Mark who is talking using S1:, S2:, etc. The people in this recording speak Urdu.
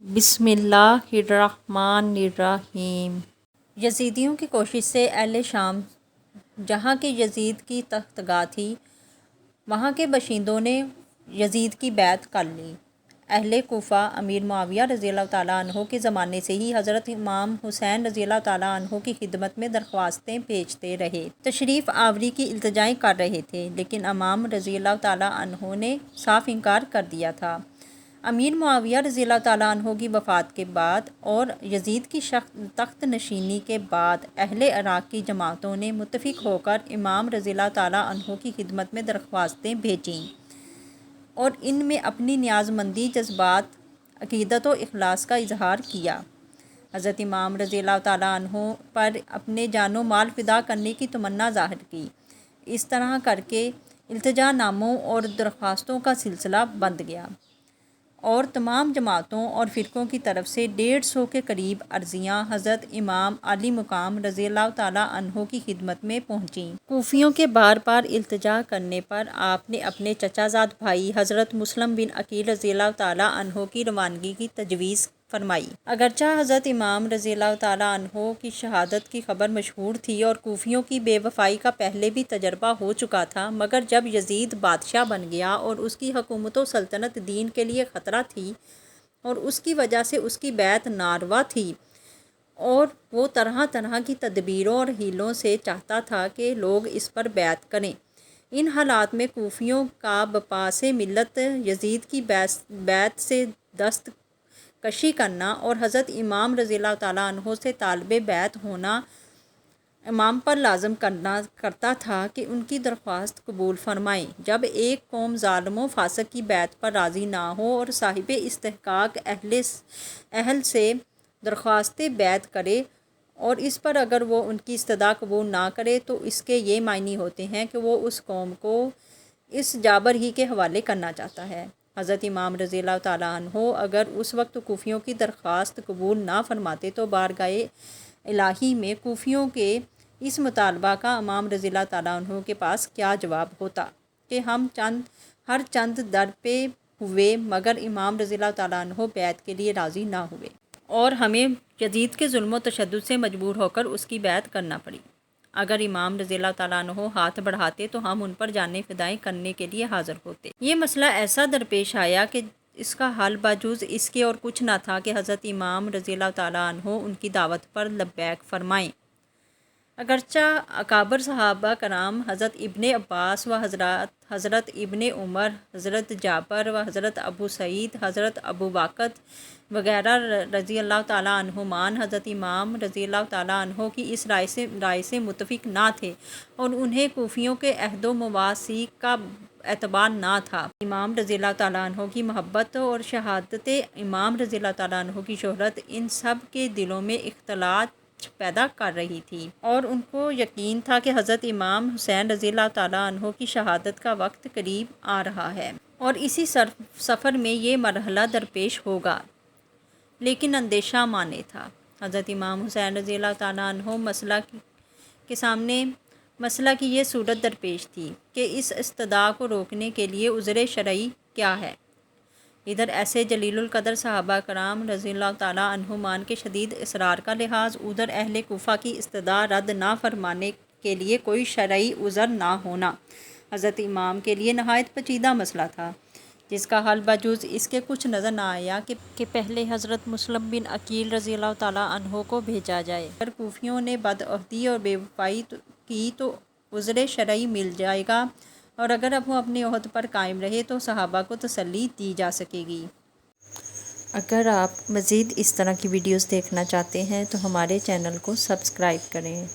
S1: بسم اللہ الرحمن الرحیم۔ یزیدیوں کی کوشش سے اہل شام جہاں کے یزید کی تختگاہ تھی وہاں کے باشندوں نے یزید کی بیعت کر لی۔ اہل کوفہ امیر معاویہ رضی اللہ تعالیٰ عنہ کے زمانے سے ہی حضرت امام حسین رضی اللہ تعالیٰ عنہ کی خدمت میں درخواستیں بھیجتے رہے، تشریف آوری کی التجائیں کر رہے تھے، لیکن امام رضی اللہ تعالیٰ عنہ نے صاف انکار کر دیا تھا۔ امیر معاویہ رضی اللہ تعالیٰ عنہ کی وفات کے بعد اور یزید کی تخت نشینی کے بعد اہل عراق کی جماعتوں نے متفق ہو کر امام رضی اللہ تعالیٰ عنہ کی خدمت میں درخواستیں بھیجیں اور ان میں اپنی نیاز مندی، جذبات، عقیدت و اخلاص کا اظہار کیا۔ حضرت امام رضی اللہ تعالیٰ عنہ پر اپنے جان و مال فدا کرنے کی تمنا ظاہر کی۔ اس طرح کر کے التجا ناموں اور درخواستوں کا سلسلہ بند گیا اور تمام جماعتوں اور فرقوں کی طرف سے 150 کے قریب عرضیاں حضرت امام علی مقام رضی اللہ تعالیٰ عنہ کی خدمت میں پہنچیں۔ کوفیوں کے بار بار التجا کرنے پر آپ نے اپنے چچا زاد بھائی حضرت مسلم بن عقیل رضی اللہ تعالیٰ عنہ کی روانگی کی تجویز فرمائی۔ اگرچہ حضرت امام رضی اللہ تعالیٰ عنہ کی شہادت کی خبر مشہور تھی اور کوفیوں کی بے وفائی کا پہلے بھی تجربہ ہو چکا تھا، مگر جب یزید بادشاہ بن گیا اور اس کی حکومت و سلطنت دین کے لیے خطرہ تھی اور اس کی وجہ سے اس کی بیعت ناروا تھی اور وہ طرح طرح کی تدبیروں اور حیلوں سے چاہتا تھا کہ لوگ اس پر بیعت کریں، ان حالات میں کوفیوں کا بپاس ملت یزید کی بیعت سے دست کشی کرنا اور حضرت امام رضی اللہ تعالیٰ عنہ سے طالب بیعت ہونا امام پر لازم کرتا تھا کہ ان کی درخواست قبول فرمائیں۔ جب ایک قوم ظالم و فاسق کی بیعت پر راضی نہ ہو اور صاحب استحقاق اہل سے درخواست بیعت کرے اور اس پر اگر وہ ان کی استدعا قبول نہ کرے تو اس کے یہ معنی ہوتے ہیں کہ وہ اس قوم کو اس جابر ہی کے حوالے کرنا چاہتا ہے۔ حضرت امام رضی اللہ تعالیٰ عنہ اگر اس وقت کوفیوں کی درخواست قبول نہ فرماتے تو بارگاہ الہی میں کوفیوں کے اس مطالبہ کا امام رضی اللہ تعالیٰ عنہ کے پاس کیا جواب ہوتا کہ ہم ہر چند در پہ ہوئے مگر امام رضی اللہ تعالیٰ عنہ بیعت کے لیے راضی نہ ہوئے اور ہمیں یزید کے ظلم و تشدد سے مجبور ہو کر اس کی بیعت کرنا پڑی۔ اگر امام رضی اللہ تعالیٰ عنہ ہاتھ بڑھاتے تو ہم ان پر جانیں فدائیں کرنے کے لیے حاضر ہوتے۔ یہ مسئلہ ایسا درپیش آیا کہ اس کا حل باجوز اس کے اور کچھ نہ تھا کہ حضرت امام رضی اللہ تعالیٰ عنہ ان کی دعوت پر لبیک فرمائیں۔ اگرچہ اکابر صحابہ کرام حضرت ابن عباس و حضرت ابن عمر، حضرت جابر و حضرت ابو سعید، حضرت ابو بکر وغیرہ رضی اللہ تعالیٰ عنہمان حضرت امام رضی اللہ تعالیٰ عنہ کی اس رائے سے متفق نہ تھے اور انہیں کوفیوں کے عہد و مواثیق کا اعتبار نہ تھا۔ امام رضی اللہ تعالیٰ عنہ کی محبت اور شہادت امام رضی اللہ تعالیٰ عنہ کی شہرت ان سب کے دلوں میں اختلاط پیدا کر رہی تھی اور ان کو یقین تھا کہ حضرت امام حسین رضی اللہ تعالیٰ عنہ کی شہادت کا وقت قریب آ رہا ہے اور اسی سفر میں یہ مرحلہ درپیش ہوگا، لیکن اندیشہ مانے تھا۔ حضرت امام حسین رضی اللہ تعالیٰ عنہ کے سامنے مسئلہ کی یہ صورت درپیش تھی کہ اس استدعا کو روکنے کے لیے عذر شرعی کیا ہے۔ ادھر ایسے جلیل القدر صحابہ کرام رضی اللہ تعالیٰ عنہمان کے شدید اصرار کا لحاظ، ادھر اہل کوفہ کی استدعا رد نہ فرمانے کے لیے کوئی شرعی عذر نہ ہونا حضرت امام کے لیے نہایت پیچیدہ مسئلہ تھا، جس کا حل باجوز اس کے کچھ نظر نہ آیا کہ پہلے حضرت مسلم بن عقیل رضی اللہ تعالیٰ عنہ کو بھیجا جائے۔ اگر کوفیوں نے بدعہدی اور بے وفائی کی تو عذر شرعی مل جائے گا اور اگر وہ اپنے عہد پر قائم رہے تو صحابہ کو تسلی دی جا سکے گی۔ اگر آپ مزید اس طرح کی ویڈیوز دیکھنا چاہتے ہیں تو ہمارے چینل کو سبسکرائب کریں۔